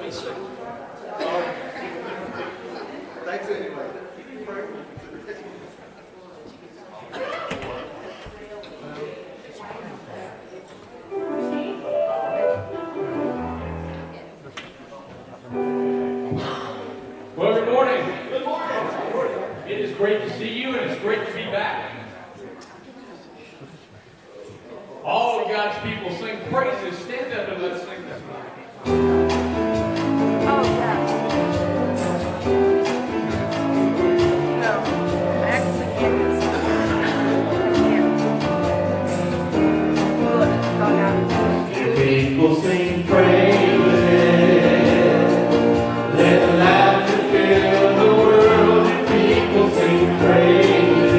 me sing. Thanks anyway. Well, good morning. Good morning. It is great to see you, and it's great to be back. All of God's people sing praises. Stand up and let's sing this one. Oh, yeah. No, I actually can't do this. I can't. Your people sing praises. Let the laughter fill the world. Your people sing praises.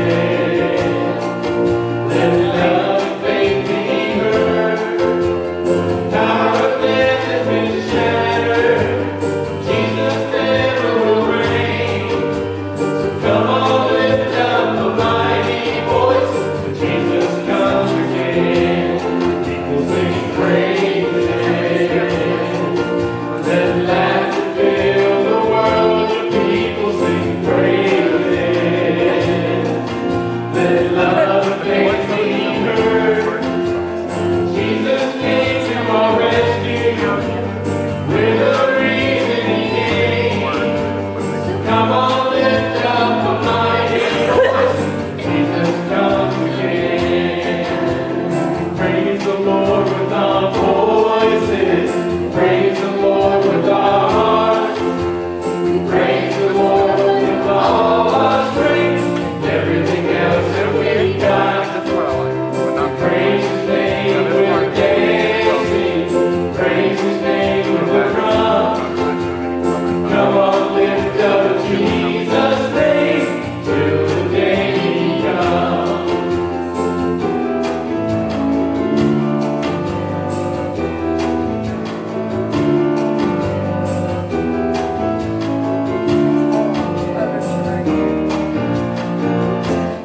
Let the love and faith be heard. Power of death has been shattered. Jesus ever will reign. So come on, lift up a mighty voice. When Jesus comes again, people sing praises. Let the laughter fill the world. The people sing praises. Let love and faith be heard. Jesus came to our rescue with a reason he came. Come on, lift up a mighty voice. Jesus comes again. Praise the Lord with our voices. Praise the Lord with our hearts. Praise the Lord with all our strength. Everything else that we got. Praise His name with dancing. Praise His name with a drum. Come on, lift up Jesus' name till the day He comes.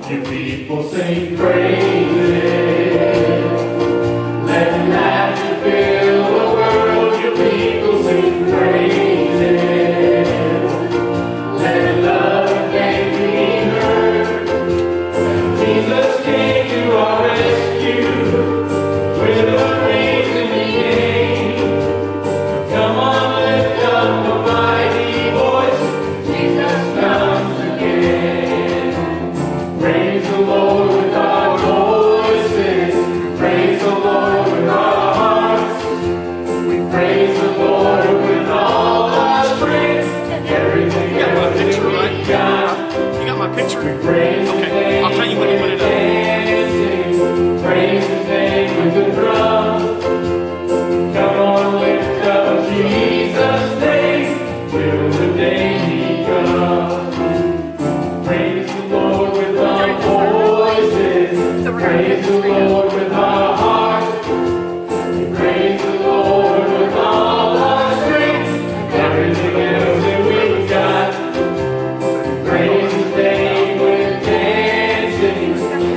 Your people sing praises. Let laughter fill the world. Your people sing praises. Let love and faith be heard. Jesus came to our rescue with a reason he came. Come on, lift up a mighty voice. Jesus comes again. Praise the Lord with our voices. Praise the Lord with our hearts. We praise the Lord with all our strength. Everything You got my else that picture, we right? got. You got my picture? Praise His Okay, name I'll tell you when to put it with up. dancing. Praise His name with the drum. Come on, lift up Jesus' name till the day He comes. Praise the Lord with our voices. Praise the Lord with our hearts. Praise the Lord with all our strength. Everything else that we've got. Praise His name with dancing.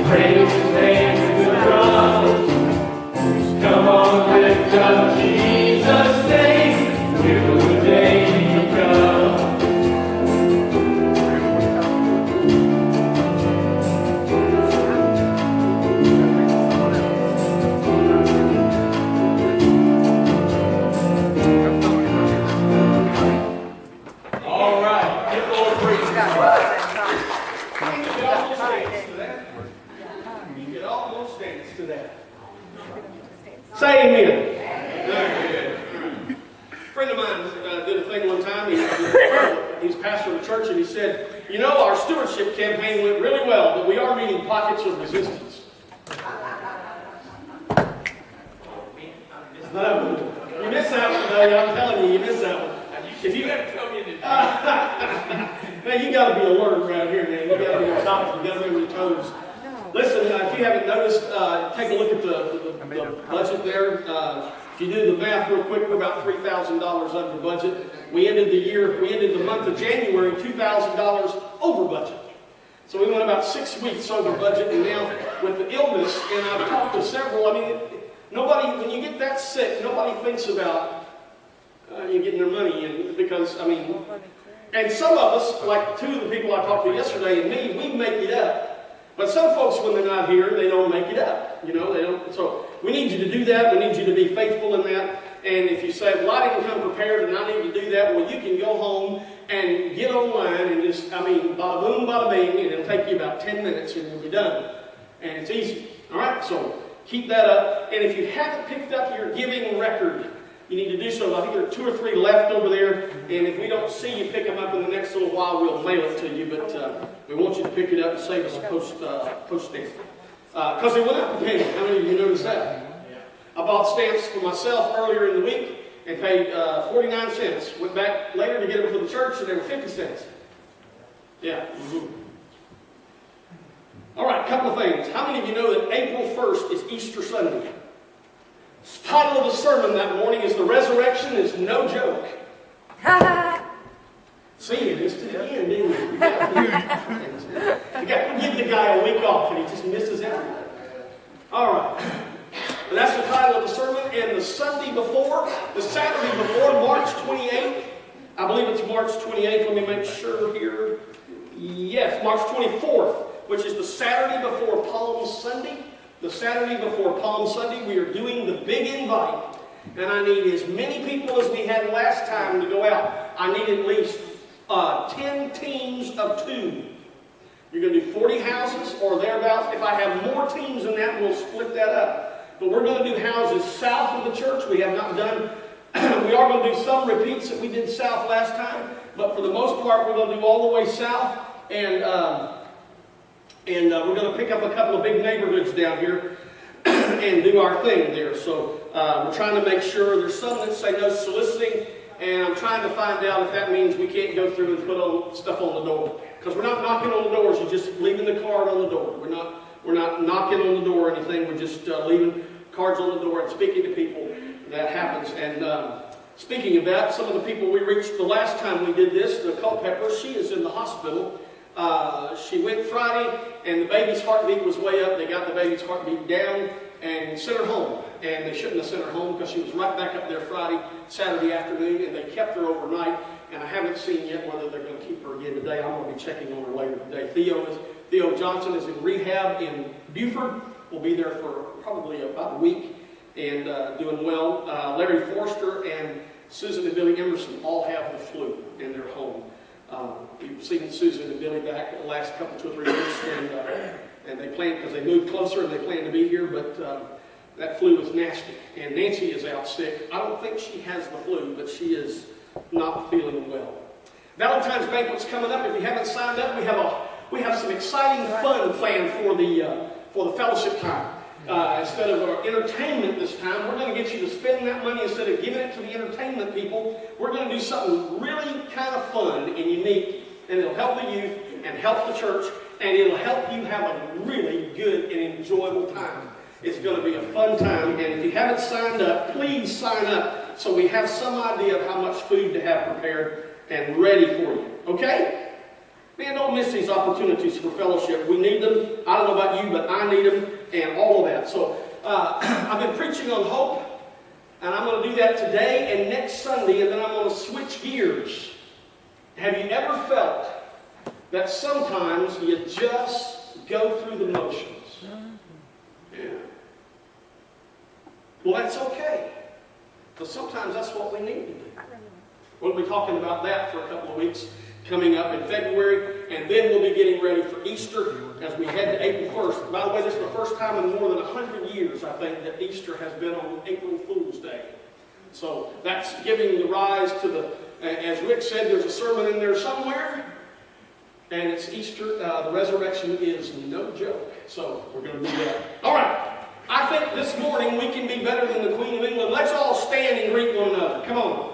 Praise His name with the drum. Come on, lift up Jesus' name till the day He comes. All right. Give the Lord praise. You can almost dance to that. Say amen. A friend of mine did a thing one time. He's pastor of a church, and he said, "You know, our stewardship campaign went really well, but we are meeting pockets of resistance." No, you missed that one, though. I'm telling you, you missed that one. If you gotta tell me to man, you got to be alert around here, man. You got to be on top of it. You got to be on your toes. Listen, if you haven't noticed, take a look at the budget there. If you do the math real quick, we're about $3,000 under budget. We ended the month of January $2,000 over budget. So we went about 6 weeks over budget, and now with the illness, and I've talked to several, I mean, nobody, when you get that sick, nobody thinks about you're getting their money in, because, I mean, and some of us, like two of the people I talked to yesterday and me, we make it up. But some folks, when they're not here, they don't make it up. You know, they don't. So we need you to do that. We need you to be faithful in that. And if you say, well, I didn't come prepared and I need to do that, well, you can go home and get online and just, I mean, bada boom, bada bing, and it'll take you about 10 minutes and you'll be done. And it's easy. All right? So keep that up. And if you haven't picked up your giving record, you need to do so. I think there are 2 or 3 left over there. And if we don't see you pick them up in the next little while, we'll mail it to you. But we want you to pick it up and save us a post stamp. Because they went up again. How many of you noticed that? I bought stamps for myself earlier in the week and paid 49 cents. Went back later to get them for the church and they were 50 cents. Yeah. Mm-hmm. All right, a couple of things. How many of you know that April 1st is Easter Sunday? The title of the sermon that morning is "The Resurrection is No Joke." See, you missed it again, didn't you? You got to give the guy a week off and he just misses everything. All right. But that's the title of the sermon. And the Sunday before, the Saturday before, March 28th, I believe it's March 28th. Let me make sure here. Yes, March 24th, which is the Saturday before Palm Sunday. The Saturday before Palm Sunday, we are doing the big invite. And I need as many people as we had last time to go out. I need at least 10 teams of 2. You're going to do 40 houses or thereabouts. If I have more teams than that, we'll split that up. But we're going to do houses south of the church. We have not done, we are going to do some repeats that we did south last time. But for the most part, we're going to do all the way south. And we're going to pick up a couple of big neighborhoods down here and do our thing there. So we're trying to make sure. There's some that say no soliciting. And I'm trying to find out if that means we can't go through and put stuff on the door. Because we're not knocking on the doors, you're just leaving the card on the door. We're not knocking on the door or anything, we're just leaving cards on the door and speaking to people. That happens. And speaking of that, some of the people we reached the last time we did this, the Culpepper, she is in the hospital. She went Friday and the baby's heartbeat was way up. They got the baby's heartbeat down and sent her home. And they shouldn't have sent her home because she was right back up there Friday, Saturday afternoon, and they kept her overnight. And I haven't seen yet whether they're going to keep her again today. I'm going to be checking on her later today. Theo Johnson is in rehab in Buford. We'll be there for probably about a week and doing well. Larry Forster and Susan and Billy Emerson all have the flu and they're home. We've seen Susan and Billy back the last couple, 2 or 3 weeks, and they plan, because they moved closer and they plan to be here, but that flu is nasty. And Nancy is out sick. I don't think she has the flu, but she is not feeling well. Valentine's banquet's coming up. If you haven't signed up, we have some exciting fun planned for the fellowship time. Instead of our entertainment this time, we're going to get you to spend that money instead of giving it to the entertainment people. We're going to do something really kind of fun and unique, and it'll help the youth and help the church, and it'll help you have a really good and enjoyable time. It's going to be a fun time, and if you haven't signed up, please sign up so we have some idea of how much food to have prepared and ready for you. Okay? Man, don't miss these opportunities for fellowship. We need them. I don't know about you, but I need them, and all of that. So I've been preaching on hope, and I'm going to do that today and next Sunday, and then I'm going to switch gears. Have you ever felt that sometimes you just go through the motions? Yeah. Well, that's okay, because sometimes that's what we need to do. We'll be talking about that for a couple of weeks coming up in February, and then we'll be getting ready for Easter as we head to April 1st. By the way, this is the first time in more than 100 years, I think, that Easter has been on April Fool's Day. So that's giving the rise to the, as Rick said, there's a sermon in there somewhere, and it's Easter. The resurrection is no joke. So we're going to do that. All right. I think this morning we can be better than the Queen of England. Let's all stand and greet one another. Come on.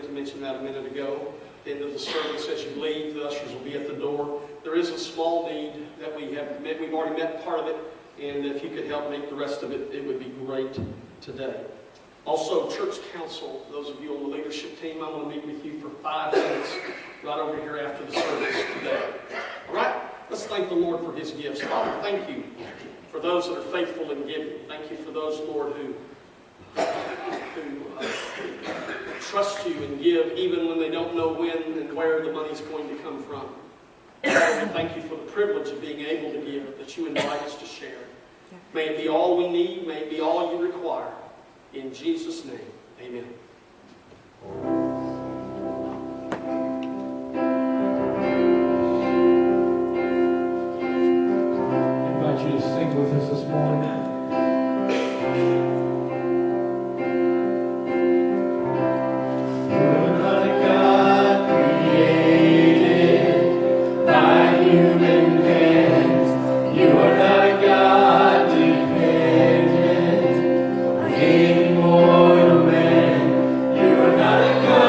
to mention that a minute ago. At the end of the service, as you leave, the ushers will be at the door. There is a small need that we have met. We've already met part of it, and if you could help make the rest of it, it would be great today. Also, church council, those of you on the leadership team, I'm going to meet with you for 5 minutes right over here after the service today. All right? Let's thank the Lord for his gifts. Father, thank you for those that are faithful in giving. Thank you for those, Lord, who trust you and give even when they don't know when and where the money's going to come from. Lord, we thank you for the privilege of being able to give, that you invite us to share. May it be all we need. May it be all you require. In Jesus' name, amen. I invite you to sing with us this morning. Immortal man, you are not a God.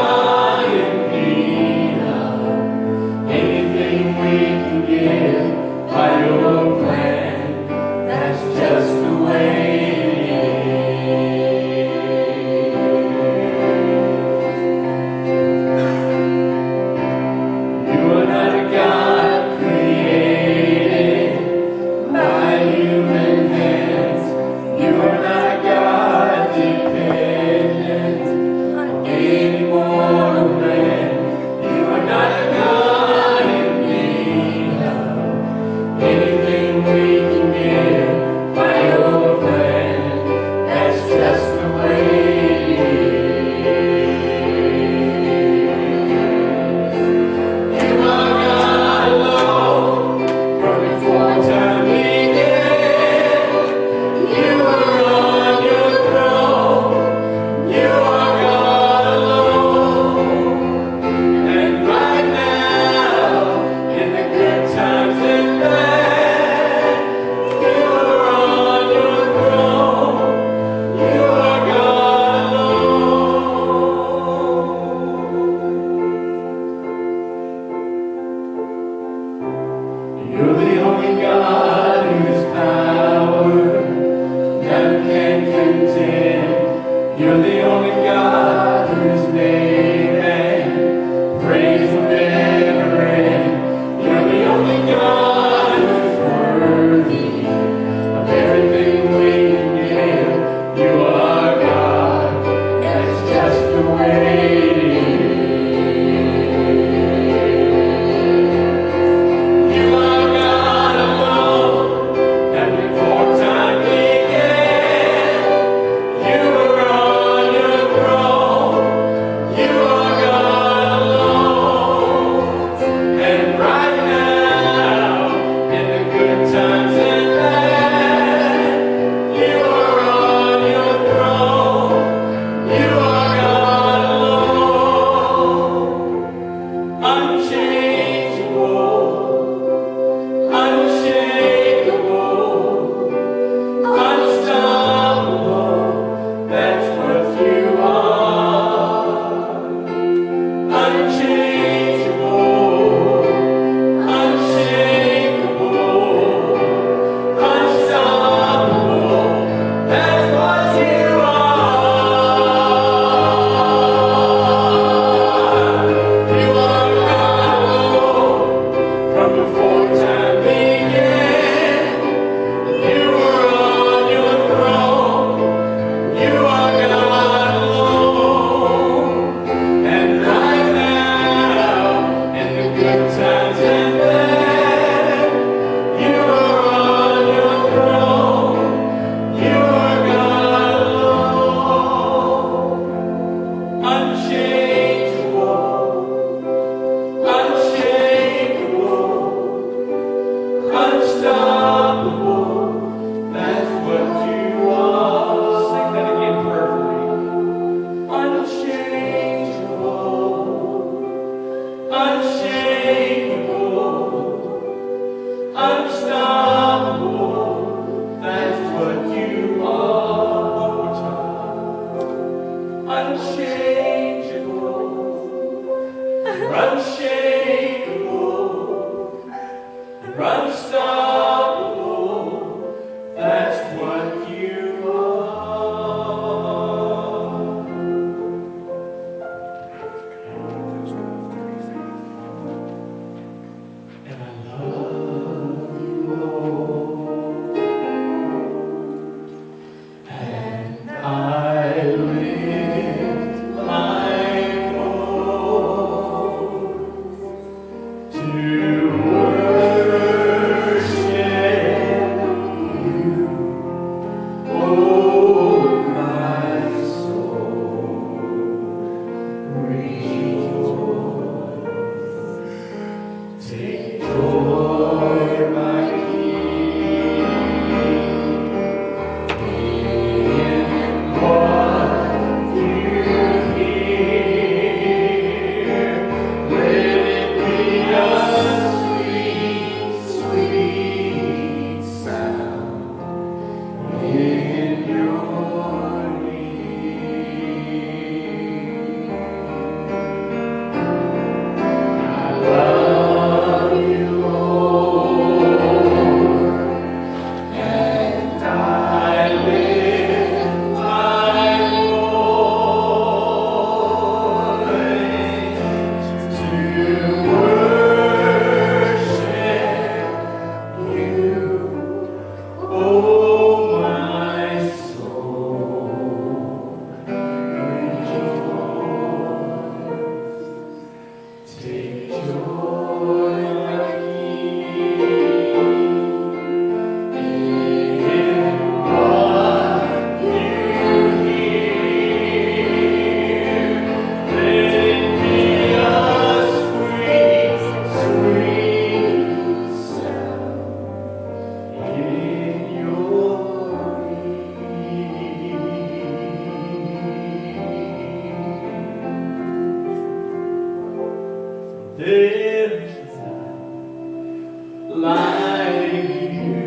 There's none like you.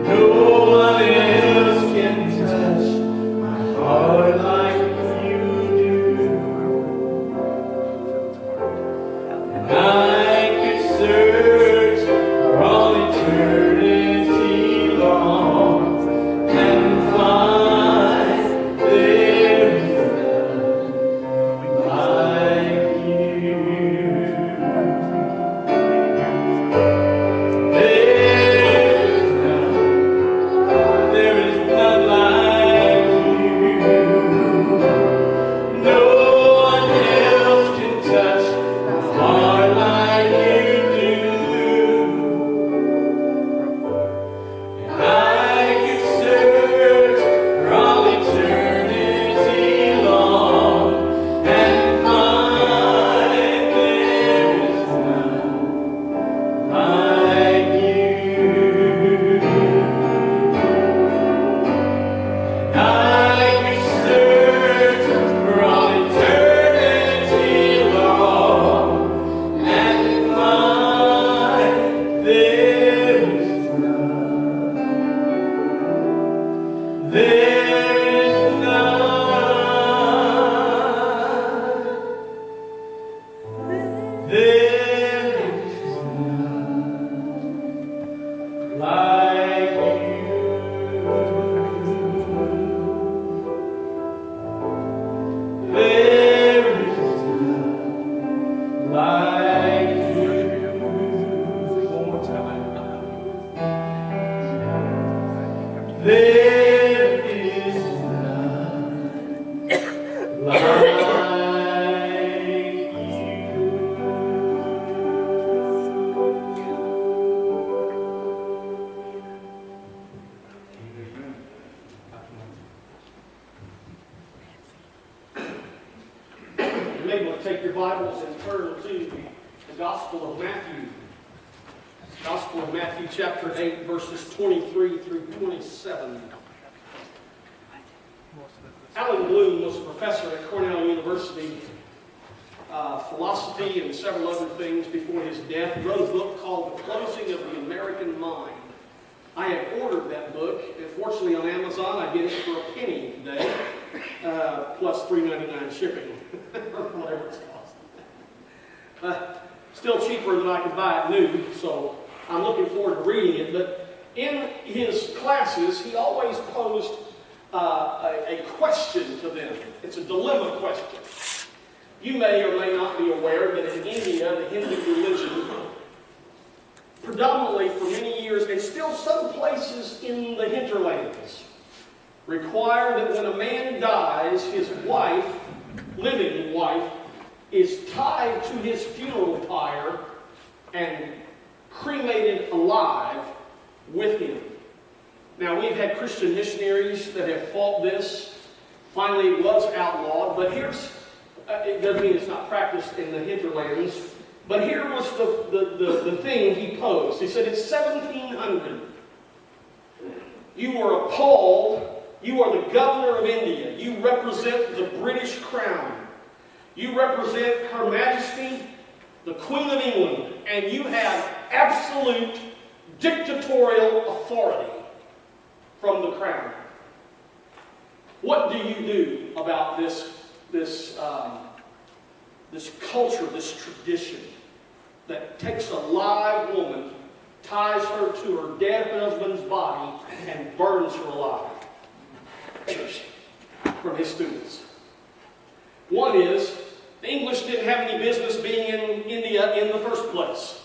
No one else can touch my heart like you do. And I could search for all eternity long and find there's none like you. There is none like you. No one else can touch my heart like you do. And I could search for all eternity long and find there is none like you. I could search for all eternity long and find there is none. There is none. There is none like you. There is none like you. One more time. There is none like you. You may want to take your Bibles and turn to the Gospel of Matthew. Gospel of Matthew chapter 8, verses 23 through 27. Alan Bloom was a professor at Cornell University, philosophy and several other things before his death. He wrote a book called The Closing of the American Mind. I have ordered that book, and fortunately on Amazon I get it for a penny today, plus $3.99 shipping, or whatever it's cost. Still cheaper than I could buy it new, so I'm looking forward to reading it. But in his classes, he always posed a question to them. It's a dilemma question. You may or may not be aware that in India, the Hindu religion, predominantly for many years, and still some places in the hinterlands, require that when a man dies, his wife, living wife, is tied to his funeral pyre and cremated alive with him. Now, we've had Christian missionaries that have fought this. Finally, it was outlawed, but here's, it doesn't mean it's not practiced in the hinterlands, but here was the thing he posed. He said, it's 1700. You were appalled. You are the governor of India. You represent the British crown. You represent Her Majesty, the Queen of England, and you have absolute dictatorial authority from the crown. What do you do about this culture, this tradition that takes a live woman, ties her to her dead husband's body, and burns her alive? From his students. One is, the English didn't have any business being in India in the first place.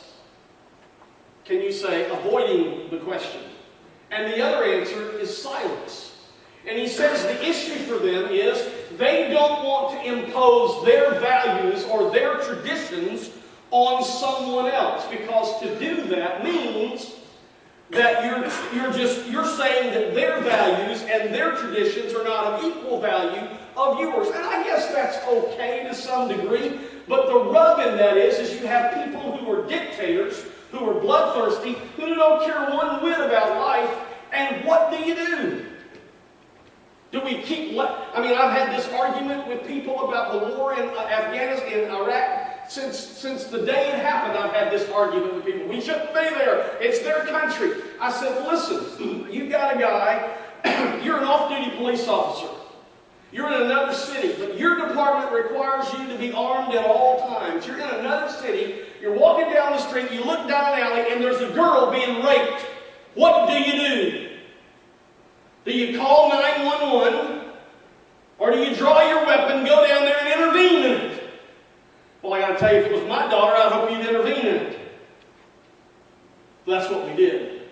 Can you say, avoiding the question? And the other answer is silence. And he says the issue for them is they don't want to impose their values or their traditions on someone else, because to do that means that you're saying that their values and their traditions are not of equal value of yours. And I guess that's okay to some degree, but the rub in that is you have people who are dictators, who are bloodthirsty, who don't care one whit about life, and what do? Do we keep, I mean, I've had this argument with people about the war in Afghanistan and Iraq. Since the day it happened, I've had this argument with people. We shouldn't be there. It's their country. I said, listen, you got a guy, you're an off-duty police officer. You're in another city, but your department requires you to be armed at all times. You're in another city, you're walking down the street, you look down an alley, and there's a girl being raped. What do? Do you call 911? Or do you draw your weapon, go down there and intervene in it? Well, I got to tell you, if it was my daughter, I'd hope you'd intervene in it. That's what we did.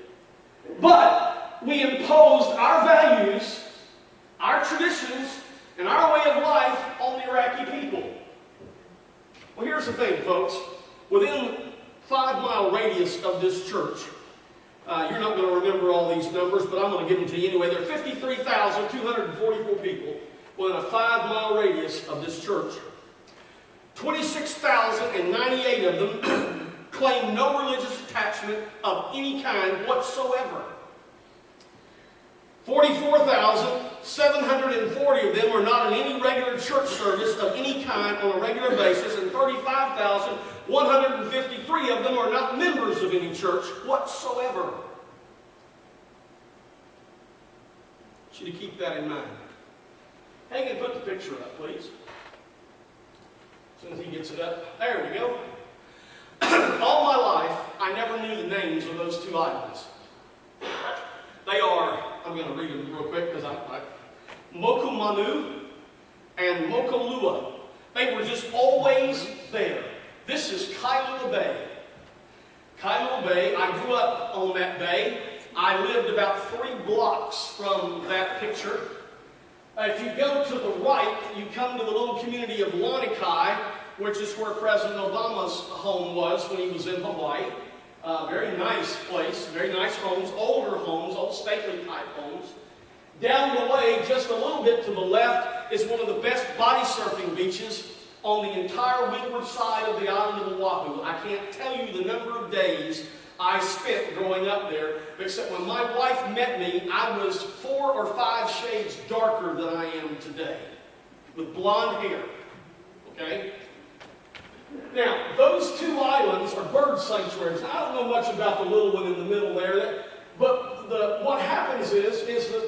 But we imposed our values, our traditions, and our way of life on the Iraqi people. Well, here's the thing, folks. Within 5-mile radius of this church, you're not going to remember all these numbers, but I'm going to give them to you anyway. There are 53,244 people within a 5-mile radius of this church. 26,098 of them claim no religious attachment of any kind whatsoever. 44,740 of them are not in any regular church service of any kind on a regular basis, and 35,153 of them are not members of any church whatsoever. I want you to keep that in mind. Hagen, put the picture up, please. As soon as he gets it up. There we go. All my life, I never knew the names of those two islands. They are, I'm going to read them real quick because Mokumanu and Mokolua. They were just always there. This is Kailua Bay. Kailua Bay, I grew up on that bay. I lived about 3 blocks from that picture. If you go to the right, you come to the little community of Lanikai, which is where President Obama's home was when he was in Hawaii. Very nice place, very nice homes, older homes, old stately type homes. Down the way, just a little bit to the left, is one of the best body surfing beaches on the entire windward side of the island of Oahu. I can't tell you the number of days I spent growing up there, except when my wife met me, I was 4 or 5 shades darker than I am today, with blonde hair. Okay? Now, those 2 islands are bird sanctuaries. I don't know much about the little one in the middle there, but what happens is that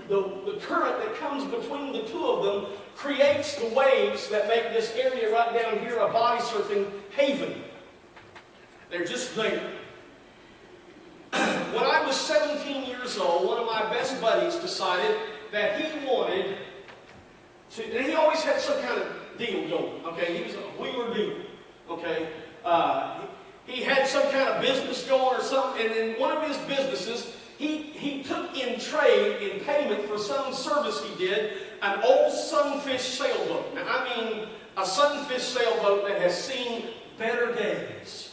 the current that comes between the 2 of them creates the waves that make this area right down here a body surfing haven. They're just there. When I was 17 years old, one of my best buddies decided that he wanted to, and he always had some kind of deal going, okay? He was a wheeler dealer, okay? He had some kind of business going or something, and in one of his businesses, he took in trade, in payment for some service he did, an old sunfish sailboat. Now, I mean a sunfish sailboat that has seen better days,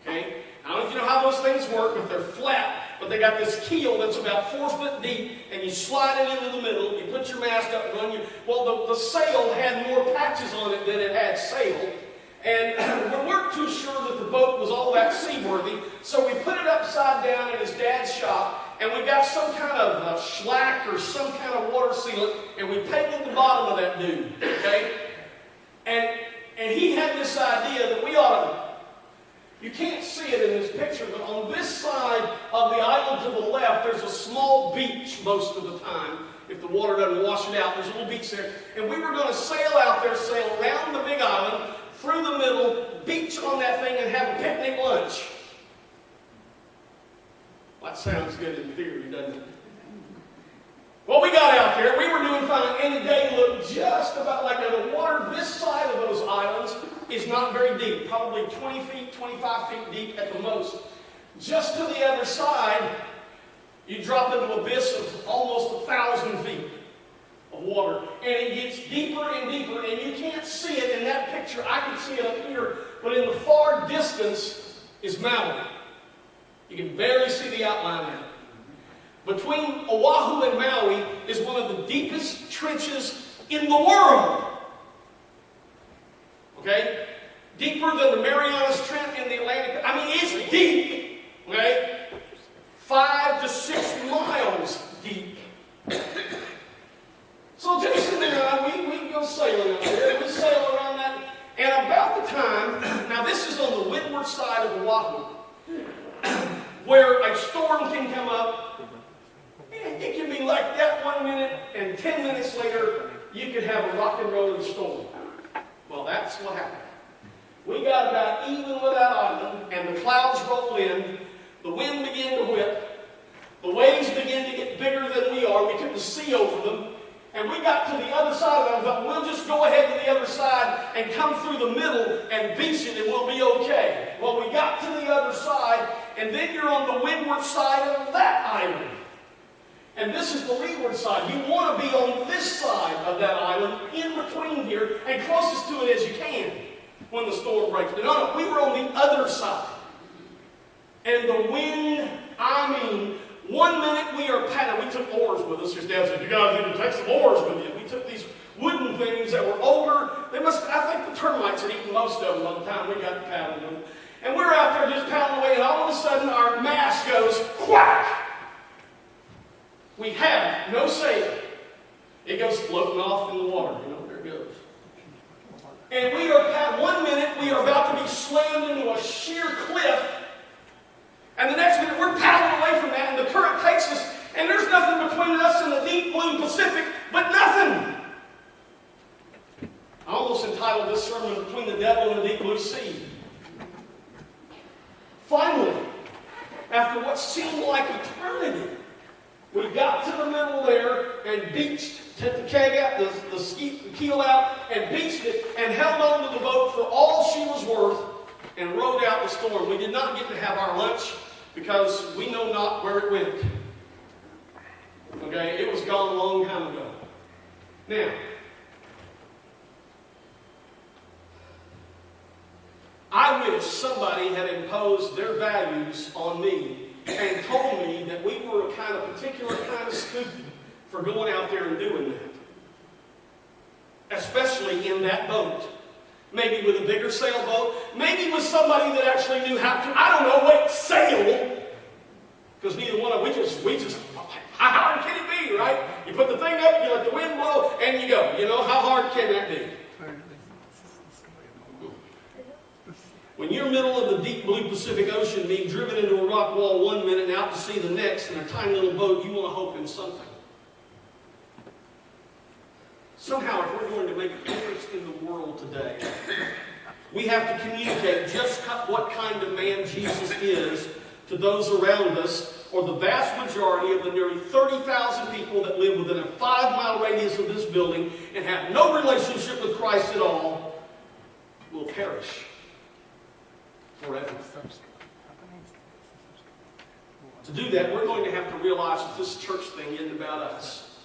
okay? I don't know if you know how those things work, but they're flat, but they got this keel that's about 4 foot deep, and you slide it into the middle, you put your mast up and run. Well, the sail had more patches on it than it had sail, and we weren't too sure that the boat was all that seaworthy, so we put it upside down in his dad's shop, and we got some kind of shellac or some kind of water sealant, and we painted the bottom of that dude, okay? And he had this idea that we ought to, you can't see it in this picture, but on this side of the island to the left, there's a small beach most of the time. If the water doesn't wash it out, there's a little beach there. And we were going to sail out there, sail around the big island, through the middle, beach on that thing, and have a picnic lunch. Well, that sounds good in theory, doesn't it? Well, we got out there, we were doing fine, and the day looked just about like the water this side of those islands is not very deep, probably 20 feet, 25 feet deep at the most. Just to the other side, you drop into an abyss of almost 1,000 feet of water, and it gets deeper and deeper, and you can't see it in that picture. I can see it up here, but in the far distance is Maui. You can barely see the outline of it. Between Oahu and Maui is one of the deepest trenches in the world. Okay? Deeper than the Marianas Trench in the Atlantic. I mean, it's deep. Okay? 5 to 6 miles deep. going sailing up there. We sail around that, and about the time, now this is on the windward side of Oahu, where a storm can come up. It can be like that 1 minute, and 10 minutes later, you could have a rock and rolling storm. Well, that's what happened. We got about even with that island, and the clouds rolled in. The wind began to whip. The waves began to get bigger than we are. We couldn't see over them. And we got to the other side of it. I thought, we'll just go ahead to the other side and come through the middle and beach it, and we'll be okay. Well, we got to the other side, and then you're on the windward side of that island. And this is the leeward side. You want to be on this side of that island, in between here, and closest to it as you can when the storm breaks. But no, we were on the other side. And the wind, I mean, 1 minute we are paddling. We took oars with us. His dad said, you guys need to take some oars with you. We took these wooden things that were older. I think the termites had eaten most of them by the time we got to paddling them. And we're out there just paddling away, and all of a sudden our mast goes whack. We have no sail. It goes floating off in the water. You know, there it goes. And we are, at 1 minute, we are about to be slammed into a sheer cliff. And the next minute, we're paddling away from that, and the current takes us, and there's nothing between us and the deep blue Pacific, but nothing. I almost entitled this sermon, Between the Devil and the Deep Blue Sea. Finally, after what seemed like eternity, we got to the middle there and beached, took the keg out, the keel out, and beached it, and held on to the boat for all she was worth, and rode out the storm. We did not get to have our lunch because we know not where it went. Okay, it was gone a long time ago. Now, I wish somebody had imposed their values on me and told me that we were a kind of particular kind of stupid for going out there and doing that. Especially in that boat. Maybe with a bigger sailboat. Maybe with somebody that actually knew how to, I don't know, sail. Because neither one of us, we just, how hard can it be, right? You put the thing up, you let the wind blow, and you go. You know, how hard can that be? When you're middle of the deep blue Pacific Ocean, being driven into a rock wall 1 minute and out to sea the next in a tiny little boat, you want to hope in something. Somehow, if we're going to make a difference in the world today, we have to communicate just what kind of man Jesus is to those around us, or the vast majority of the nearly 30,000 people that live within a 5-mile radius of this building and have no relationship with Christ at all will perish forever. To do that, we're going to have to realize that this church thing isn't about us.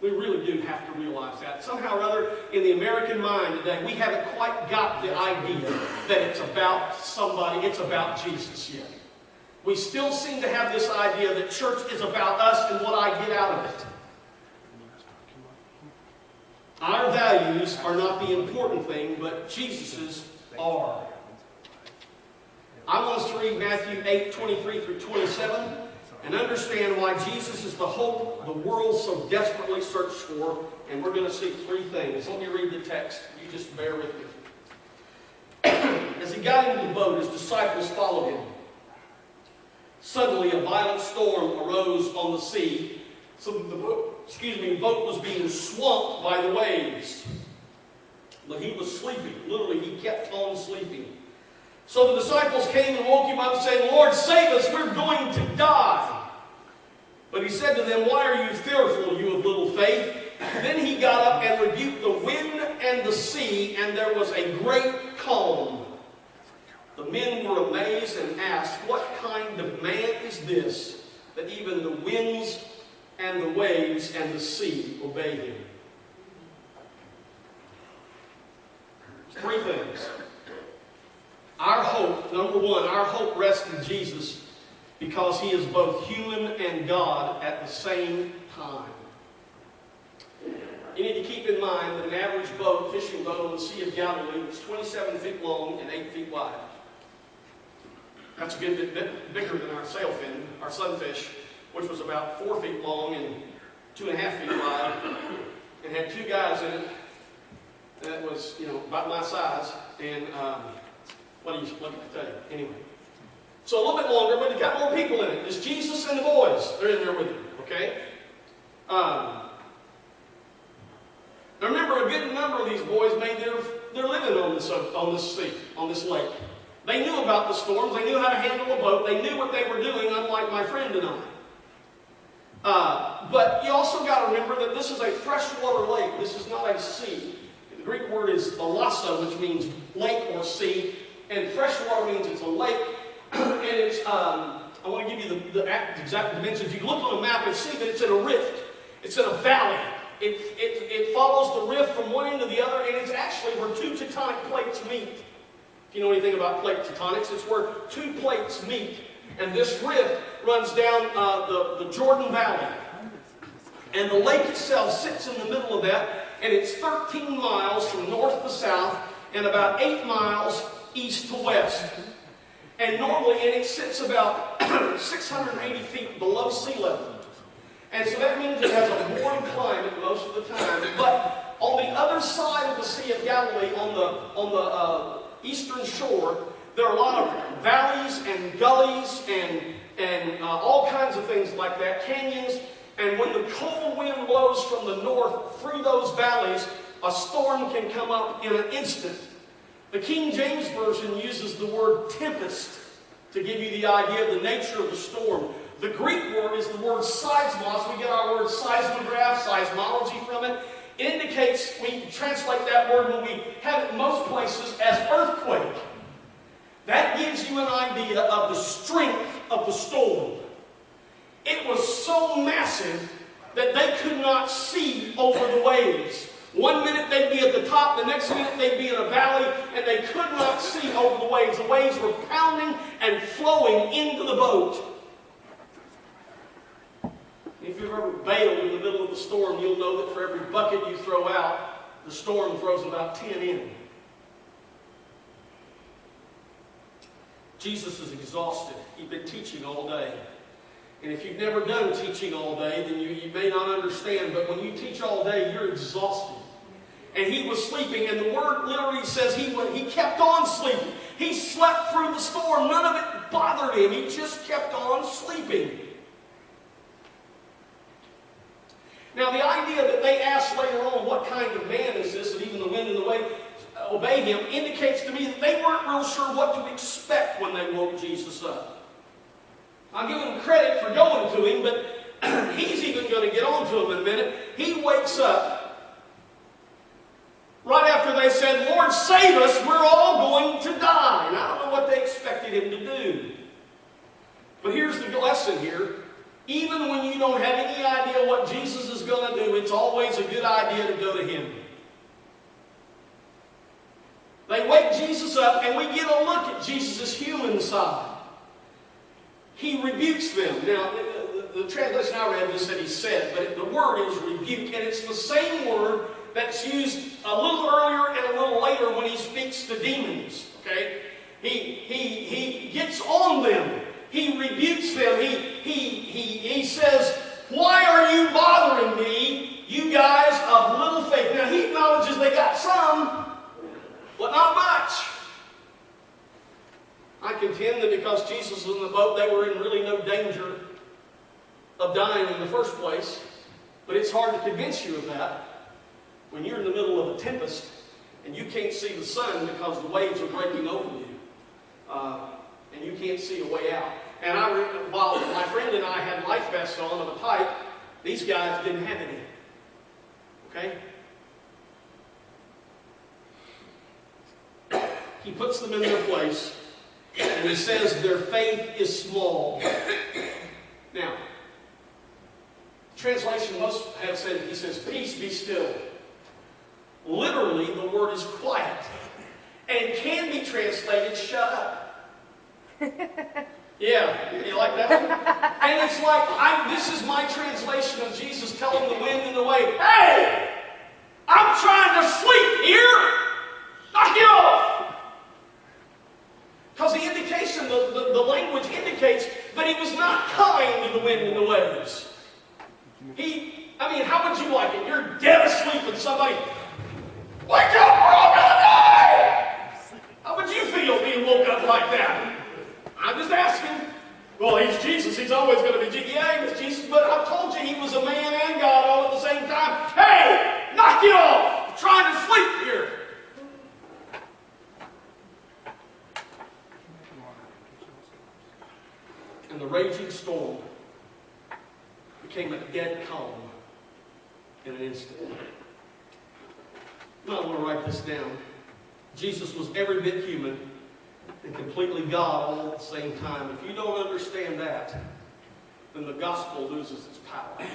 We really do have to realize that. Somehow or other, in the American mind today, we haven't quite got the idea that it's about somebody, it's about Jesus yet. We still seem to have this idea that church is about us and what I get out of it. Our values are not the important thing, but Jesus's are. I want us to read Matthew 8:23 through 27 and understand why Jesus is the hope the world so desperately searched for. And we're going to see 3 things. Let me read the text. You just bear with me. As he got into the boat, his disciples followed him. Suddenly, a violent storm arose on the sea, so the boat was being swamped by the waves. But he was sleeping. Literally, he kept on sleeping. So the disciples came and woke him up, saying, Lord, save us, we're going to die. But he said to them, why are you fearful, you of little faith? Then he got up and rebuked the wind and the sea, and there was a great calm. The men were amazed and asked, what kind of man is this, that even the winds and the waves and the sea obey him? 3 things. Our hope, number 1, our hope rests in Jesus because he is both human and God at the same time. You need to keep in mind that an average boat, fishing boat on the Sea of Galilee was 27 feet long and 8 feet wide. That's a good bit bigger than our sailfin, our sunfish, which was about 4 feet long and 2.5 feet wide, and had 2 guys in it that was, about my size. And what can I tell you? Anyway. So a little bit longer, but it's got more people in it. It's Jesus and the boys. They're in there with him, okay? Remember, a good number of these boys made their living on this sea, on this lake. They knew about the storms. They knew how to handle a boat. They knew what they were doing, unlike my friend and I. But you also got to remember that this is a freshwater lake. This is not a sea. The Greek word is thalassa, which means lake or sea. And freshwater means it's a lake. And it's, I want to give you the exact dimensions. You look on a map and see that it's in a rift. It's in a valley. It follows the rift from one end to the other, and it's actually where two tectonic plates meet. If you know anything about plate tectonics, it's where two plates meet. And this rift runs down the Jordan Valley. And the lake itself sits in the middle of that, and it's 13 miles from north to south, and about 8 miles east to west. And it sits about 680 feet below sea level. And so that means it has a warm climate most of the time. But on the other side of the Sea of Galilee, on the eastern shore, there are a lot of valleys and gullies and all kinds of things like that, canyons. And when the cold wind blows from the north through those valleys, a storm can come up in an instant. The King James Version uses the word tempest to give you the idea of the nature of the storm. The Greek word is the word seismos. We get our word seismograph, seismology from it. It indicates, we translate that word when we have it in most places as earthquake. That gives you an idea of the strength of the storm. It was so massive that they could not see over the waves. One minute they'd be at the top, the next minute they'd be in a valley, and they could not see over the waves. The waves were pounding and flowing into the boat. If you've ever bailed in the middle of the storm, you'll know that for every bucket you throw out, the storm throws about 10 in. Jesus is exhausted. He's been teaching all day. And if you've never done teaching all day, then you may not understand, but when you teach all day, you're exhausted. And he was sleeping, and the word literally says he kept on sleeping. He slept through the storm. None of it bothered him. He just kept on sleeping. Now, the idea that they asked later on, what kind of man is this, that even the wind and the wave obey him, indicates to me that they weren't real sure what to expect when they woke Jesus up. I'll give him credit for going to him, but he's even going to get on to him in a minute. He wakes up right after they said, Lord, save us, we're all going to die. And I don't know what they expected him to do. But here's the lesson here. Even when you don't have any idea what Jesus is going to do, it's always a good idea to go to him. They wake Jesus up, and we get a look at Jesus' human side. He rebukes them. Now, the translation I read just said he said, but the word is rebuke, and it's the same word that's used a little earlier and a little later when he speaks to demons. Okay, he gets on them. He rebukes them. He says, "Why are you bothering me, you guys of little faith?" Now he acknowledges they got some, but not much. I contend that because Jesus was in the boat, they were in really no danger of dying in the first place. But it's hard to convince you of that when you're in the middle of a tempest and you can't see the sun because the waves are breaking over you. And you can't see a way out. And while my friend and I had life vests on of a type, these guys didn't have any. Okay? He puts them in their place. And he says their faith is small. Now, translation most have said, he says, peace be still. Literally, the word is quiet. And can be translated, shut up. Yeah, you like that one? And it's like, this is my translation of Jesus telling the wind and the wave, hey, I'm trying to sleep here. Knock it off. Because the indication, the language indicates that he was not kind to the wind and the waves. How would you like it? You're dead asleep and somebody, wake up! I want to write this down. Jesus was every bit human and completely God all at the same time. If you don't understand that, then the gospel loses its power.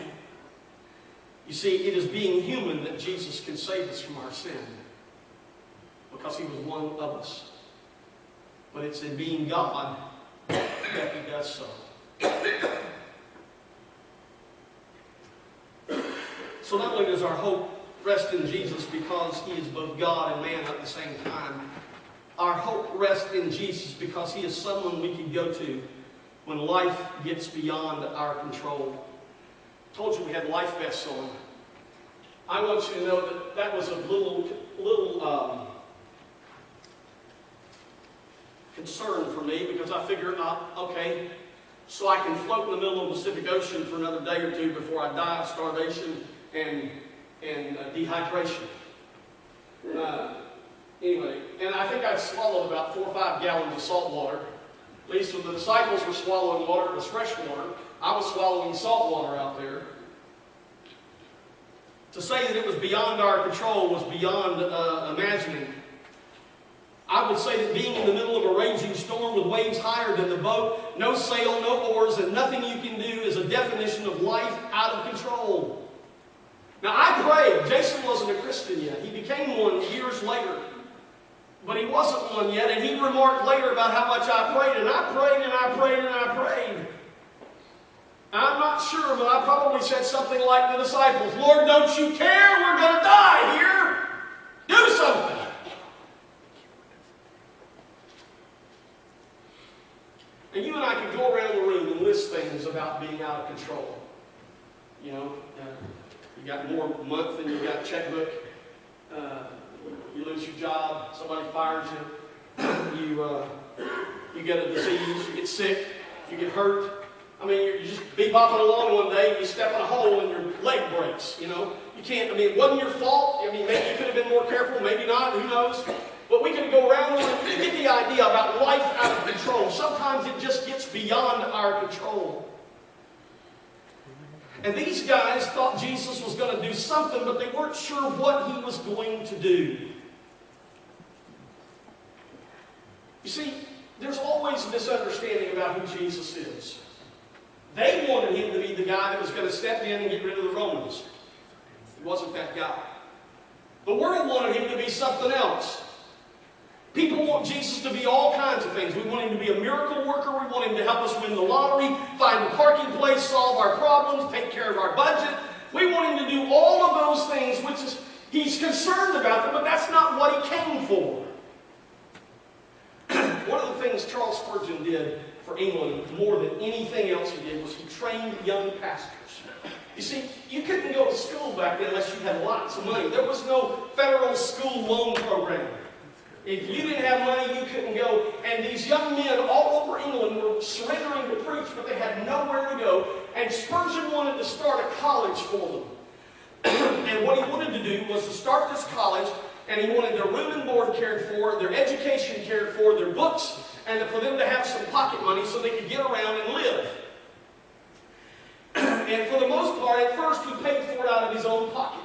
You see, it is being human that Jesus can save us from our sin, because he was one of us. But it's in being God that he does so. So not only does our hope rest in Jesus because he is both God and man at the same time, our hope rests in Jesus because he is someone we can go to when life gets beyond our control. I told you we had life vests on. I want you to know that that was a little concern for me, because I figured, okay, so I can float in the middle of the Pacific Ocean for another day or two before I die of starvation and dehydration. Anyway, and I think I'd swallowed about 4 or 5 gallons of salt water. At least when the disciples were swallowing water, it was fresh water. I was swallowing salt water out there. To say that it was beyond our control was beyond imagining. I would say that being in the middle of a raging storm with waves higher than the boat, no sail, no oars, and nothing you can do is a definition of life out of control. Now I prayed. Jason wasn't a Christian yet. He became one years later. But he wasn't one yet, and he remarked later about how much I prayed, and I prayed, and I prayed, and I prayed. I'm not sure, but I probably said something like the disciples, Lord, don't you care? We're going to die here. Do something. And you and I can go around the room and list things about being out of control. You know, you got more month than you got checkbook. You lose your job. Somebody fires you. You get a disease. You get sick. You get hurt. I mean, you just be bopping along one day and you step in a hole and your leg breaks. You know, you can't. I mean, it wasn't your fault. I mean, maybe you could have been more careful. Maybe not. Who knows? But we can go around and we get the idea about life out of control. Sometimes it just gets beyond our control. And these guys thought Jesus was going to do something, but they weren't sure what he was going to do. You see, there's always a misunderstanding about who Jesus is. They wanted him to be the guy that was going to step in and get rid of the Romans. He wasn't that guy. The world wanted him to be something else. People want Jesus to be all kinds of things. We want him to be a miracle worker. We want him to help us win the lottery, find the parking place, solve our problems, take care of our budget. We want him to do all of those things, which is, he's concerned about them, but that's not what he came for. One of the things Charles Spurgeon did for England more than anything else he did was he trained young pastors. You see, you couldn't go to school back then unless you had lots of money. There was no federal school loan program. If you didn't have money, you couldn't go. And these young men all over England were surrendering to preach, but they had nowhere to go. And Spurgeon wanted to start a college for them. And what he wanted to do was to start this college, and he wanted their room and board cared for, their education cared for, their books, and for them to have some pocket money so they could get around and live. And for the most part, at first, he paid for it out of his own pocket.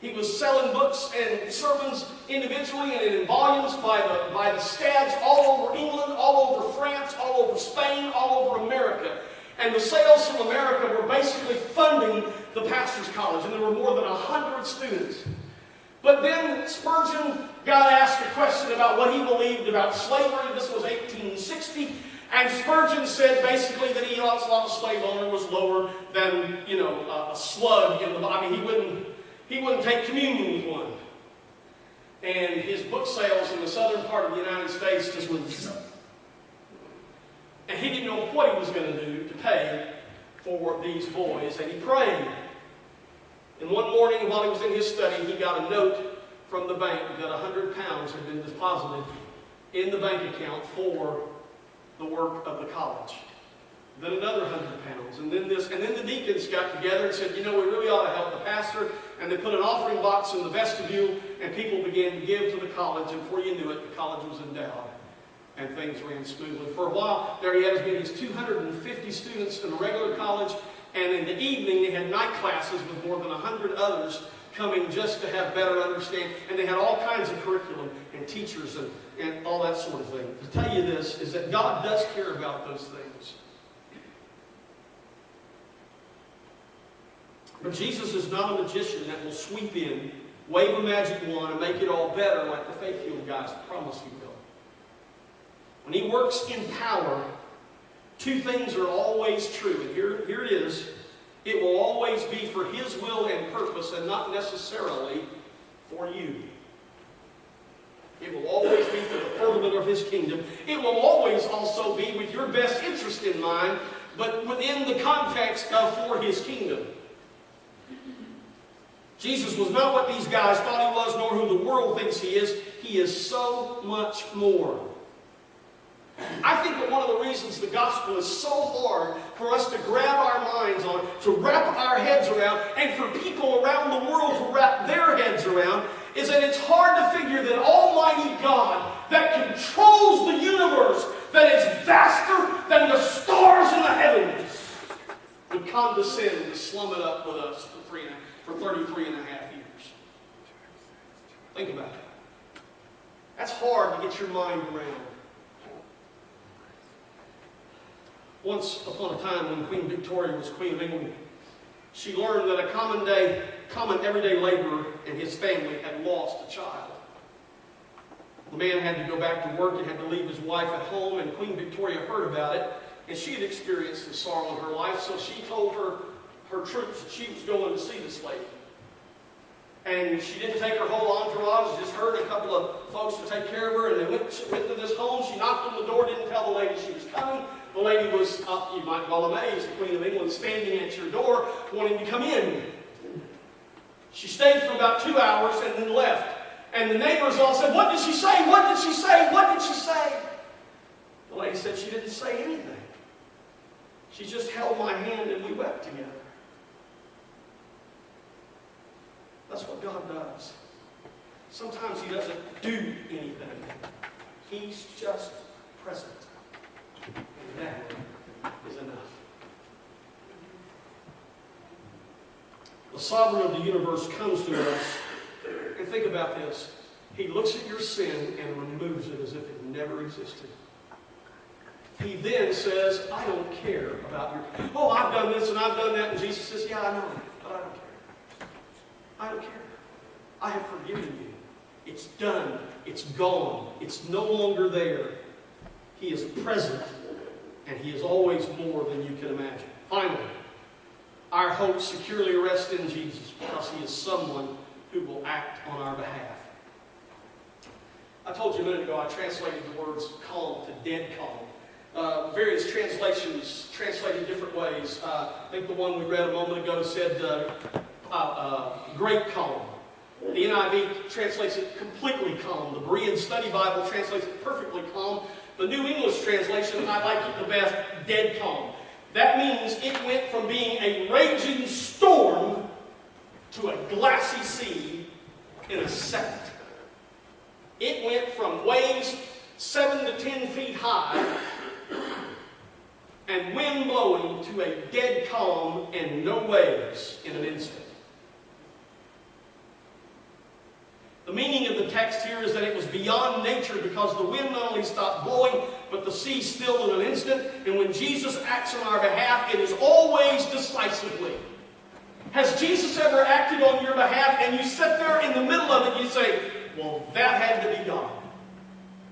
He was selling books and sermons individually and in volumes by the scads all over England, all over France, all over Spain, all over America. And the sales from America were basically funding the pastor's college, and there were more than 100 students. But then Spurgeon got asked a question about what he believed about slavery. This was 1860. And Spurgeon said basically that he thought a slave owner was lower than, you know, a slug in the body. I mean, he wouldn't take communion with one. And his book sales in the southern part of the United States just went zip. And he didn't know what he was going to do to pay for these boys. And he prayed. And one morning while he was in his study, he got a note from the bank that 100 pounds had been deposited in the bank account for the work of the college. Then another 100 pounds, and then this, and then the deacons got together and said, you know, we really ought to help the pastor, and they put an offering box in the vestibule, and people began to give to the college, and before you knew it, the college was endowed, and things ran smoothly. For a while, there he had as many as 250 students in a regular college, and in the evening, they had night classes with more than 100 others coming just to have better understanding. And they had all kinds of curriculum and teachers and all that sort of thing. To tell you this is that God does care about those things. But Jesus is not a magician that will sweep in, wave a magic wand, and make it all better like the faith healed guys promise He will. When He works in power, two things are always true. And here it is. It will always be for His will and purpose and not necessarily for you. It will always be for the furtherment of His kingdom. It will always also be with your best interest in mind, but within the context of for His kingdom. Jesus was not what these guys thought He was, nor who the world thinks He is. He is so much more. I think that one of the reasons the gospel is so hard for us to grab our minds on, to wrap our heads around, and for people around the world to wrap their heads around, is that it's hard to figure that Almighty God, that controls the universe, that is vaster than the stars in the heavens, would condescend to slum it up with us for 33 and a half years. Think about that. That's hard to get your mind around. Once upon a time when Queen Victoria was Queen of England, she learned that a common everyday laborer and his family had lost a child. The man had to go back to work and had to leave his wife at home, and Queen Victoria heard about it, and she had experienced the sorrow in her life, so she told her troops that she was going to see this lady. And she didn't take her whole entourage, just her and a couple of folks to take care of her, and they went to this home. She knocked on the door, didn't tell the lady she was coming. The lady was, you might well amazed, the Queen of England standing at your door wanting to come in. She stayed for about 2 hours and then left. And the neighbors all said, "What did she say? What did she say? What did she say?" The lady said she didn't say anything. She just held my hand and we wept together. That's what God does. Sometimes He doesn't do anything. He's just present. And that is enough. The sovereign of the universe comes to us, and think about this. He looks at your sin and removes it as if it never existed. He then says, "I don't care about your... Oh, I've done this and I've done that." And Jesus says, "Yeah, I know, but I don't care. I don't care. I have forgiven you. It's done. It's gone. It's no longer there." He is present, and He is always more than you can imagine. Finally, our hope securely rests in Jesus because He is someone who will act on our behalf. I told you a minute ago I translated the words calm to dead calm. Various translations translated different ways. I think the one we read a moment ago said great calm. The NIV translates it completely calm. The Berean Study Bible translates it perfectly calm. The New English translation, I like it the best, dead calm. That means it went from being a raging storm to a glassy sea in a second. It went from waves 7 to 10 feet high and wind blowing to a dead calm and no waves in an instant. The meaning of the text here is that it was beyond nature because the wind not only stopped blowing, but the sea stilled in an instant. And when Jesus acts on our behalf, it is always decisively. Has Jesus ever acted on your behalf and you sit there in the middle of it and you say, "Well, that had to be God.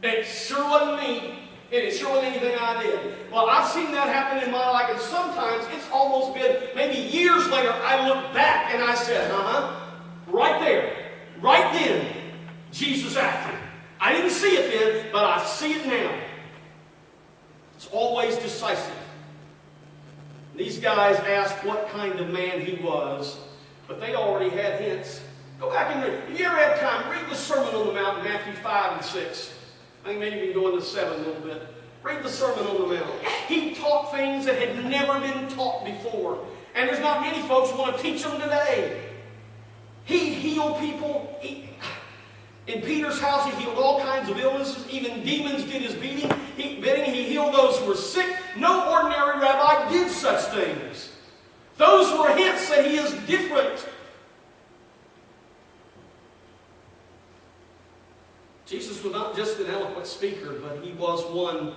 It sure wasn't me. It sure wasn't anything I did." Well, I've seen that happen in my life, and sometimes it's almost been maybe years later I look back and I said, right there. Right then, Jesus acted. I didn't see it then, but I see it now. It's always decisive. These guys asked what kind of man He was, but they already had hints. Go back and read. If you ever have time, read the Sermon on the Mount, Matthew 5 and 6. I think maybe you can go into 7 a little bit. Read the Sermon on the Mount. He taught things that had never been taught before. And there's not many folks who want to teach them today. He healed people. In Peter's house, He healed all kinds of illnesses. Even demons did His bidding. He healed those who were sick. No ordinary rabbi did such things. Those were hints that He is different. Jesus was not just an eloquent speaker, but he was one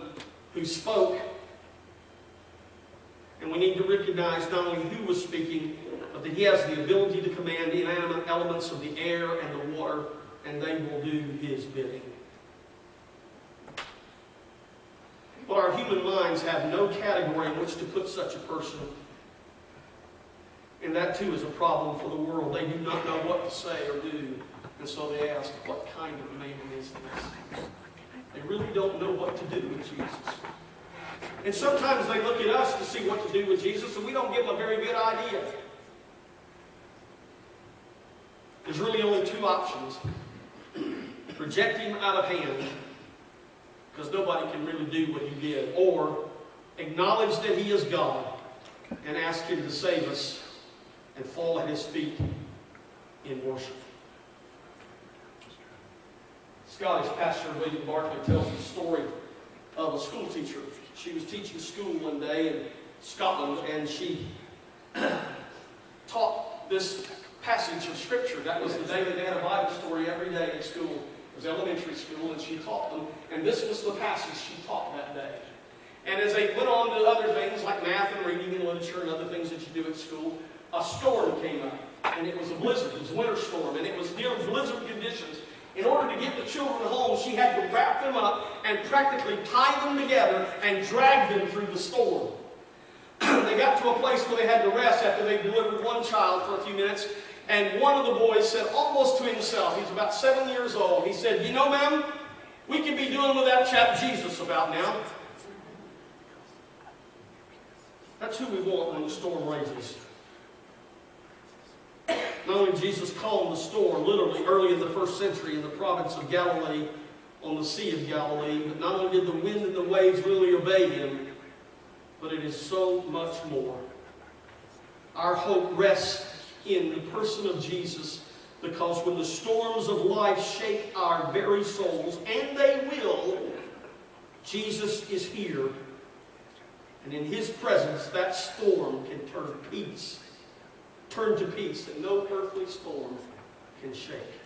who spoke. And we need to recognize not only who was speaking, but that he has the ability to command the inanimate elements of the air and the water, and they will do his bidding. But our human minds have no category in which to put such a person. And that too is a problem for the world. They do not know what to say or do. And so they ask, what kind of man is this? They really don't know what to do with Jesus. And sometimes they look at us to see what to do with Jesus, and we don't give them a very good idea. There's really only two options. Reject him out of hand, because nobody can really do what he did. Or acknowledge that he is God and ask him to save us and fall at his feet in worship. Scottish pastor William Barclay tells the story of a school teacher. She was teaching school one day in Scotland, and she taught this passage of Scripture. That was the day that they had a Bible story every day in school. It was elementary school, and she taught them. And this was the passage she taught that day. And as they went on to other things like math and reading and literature and other things that you do at school, a storm came up. And it was a blizzard. It was a winter storm. And it was near blizzard conditions. In order to get the children home, she had to wrap them up and practically tie them together and drag them through the storm. They got to a place where they had to rest after they delivered one child for a few minutes. And one of the boys said, almost to himself, he's about 7 years old, he said, "You know, ma'am, we could be doing with that chap Jesus about now." That's who we want when the storm rages. Not only did Jesus calm the storm, literally early in the first century in the province of Galilee, on the Sea of Galilee, but not only did the wind and the waves really obey him, but it is so much more. Our hope rests in the person of Jesus, because when the storms of life shake our very souls, and they will, Jesus is here. And in his presence, that storm can turn to peace that no earthly storm can shake.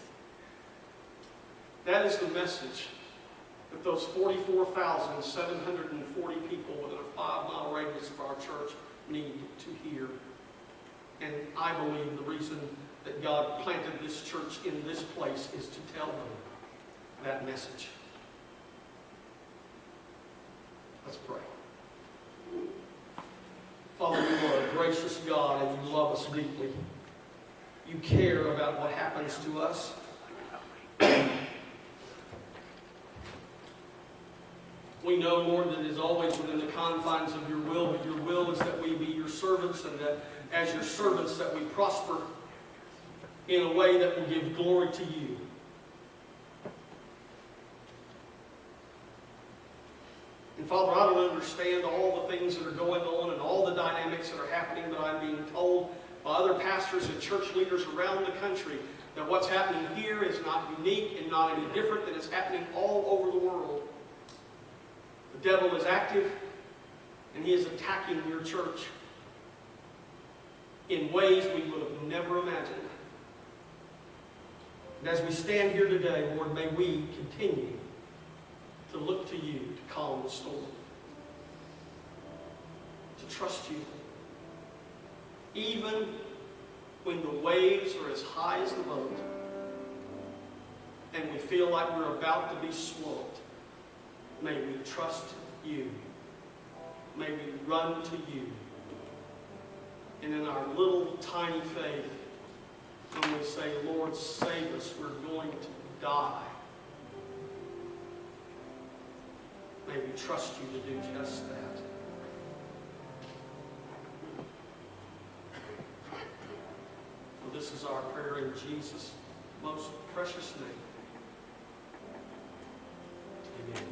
That is the message that those 44,740 people within a 5-mile radius of our church need to hear. And I believe the reason that God planted this church in this place is to tell them that message. Let's pray. Father, you are a gracious God, and you love us deeply. You care about what happens to us. We know, Lord, that it is always within the confines of your will, but your will is that we be your servants, and that as your servants that we prosper in a way that will give glory to you. And Father, I don't understand all the things that are going on and all the dynamics that are happening, but I'm being told by other pastors and church leaders around the country that what's happening here is not unique and not any different than it's happening all over the world. The devil is active, and he is attacking your church in ways we would have never imagined. And as we stand here today, Lord, may we continue to look to you to calm the storm, to trust you, even when the waves are as high as the boat and we feel like we're about to be swamped. May we trust you. May we run to you. And in our little tiny faith, when we say, Lord, save us, we're going to die. May we trust you to do just that. For this is our prayer in Jesus' most precious name. Amen.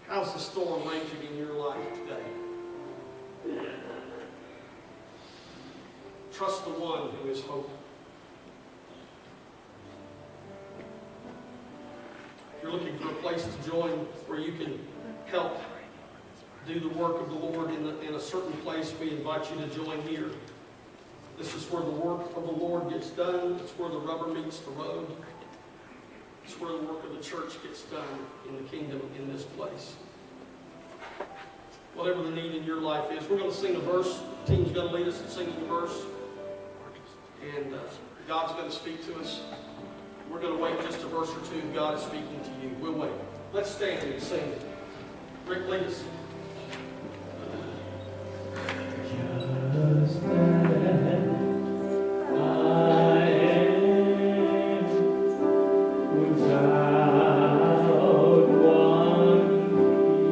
How's the storm raging in your life today? Trust the one who is hope. If you're looking for a place to join where you can help do the work of the Lord in a certain place, we invite you to join here. This is where the work of the Lord gets done. It's where the rubber meets the road. It's where the work of the church gets done in the kingdom in this place. Whatever the need in your life is, we're going to sing a verse. The team's going to lead us in singing a verse. And God's going to speak to us. We're going to wait just a verse or two. God is speaking to you. We'll wait. Let's stand and sing. Rick, lead us. Just as I am without one plea,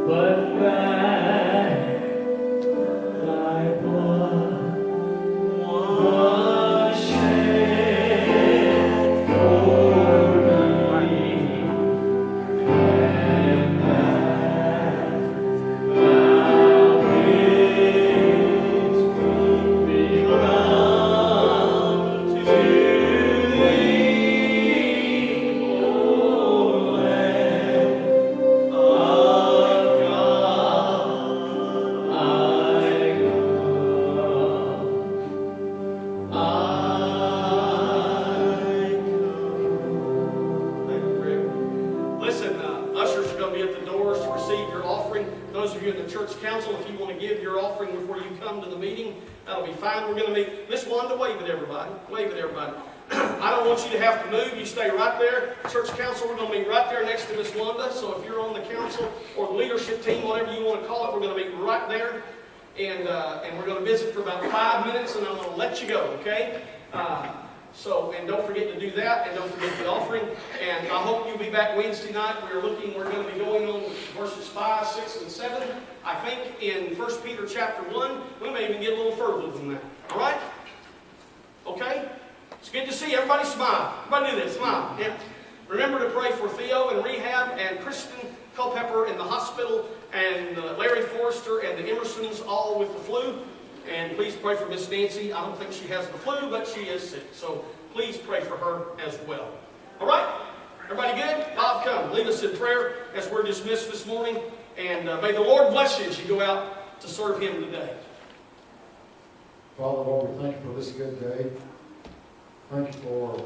but that thy blood was shed for me, and that thou bidst me come to thee, O Lamb of God, I Thank you, Rick. Listen, ushers are going to be at the doors to receive your offering. Those of you in the church council, if you want to give your offering before you come to the meeting, that'll be fine. We're going to meet. Miss Wanda, wave at everybody. Wave at everybody. I don't want you to have to move. You stay right there. Church council, we're going to meet right there next to Miss Wanda. So if you're on the council or the leadership team, whatever you want to call it, we're going to meet right there. And we're going to visit for about 5 minutes, and I'm going to let you go, okay? And don't forget to do that, and don't forget the offering. And I hope you'll be back Wednesday night. We're going to be going on verses 5, 6, and 7. I think in 1 Peter chapter 1, we may even get a little further than that. All right? Okay? It's good to see you. Everybody smile. Everybody do this. Smile. Yeah. Remember to pray for Theo in rehab, and Kristen Culpepper in the hospital, and Larry Forrester and the Emersons all with the flu. And please pray for Miss Nancy. I don't think she has the flu, but she is sick. So please pray for her as well. All right? Everybody good? Bob, come. Lead us in prayer as we're dismissed this morning. And may the Lord bless you as you go out to serve Him today. Father, Lord, we thank you for this good day. Thank you for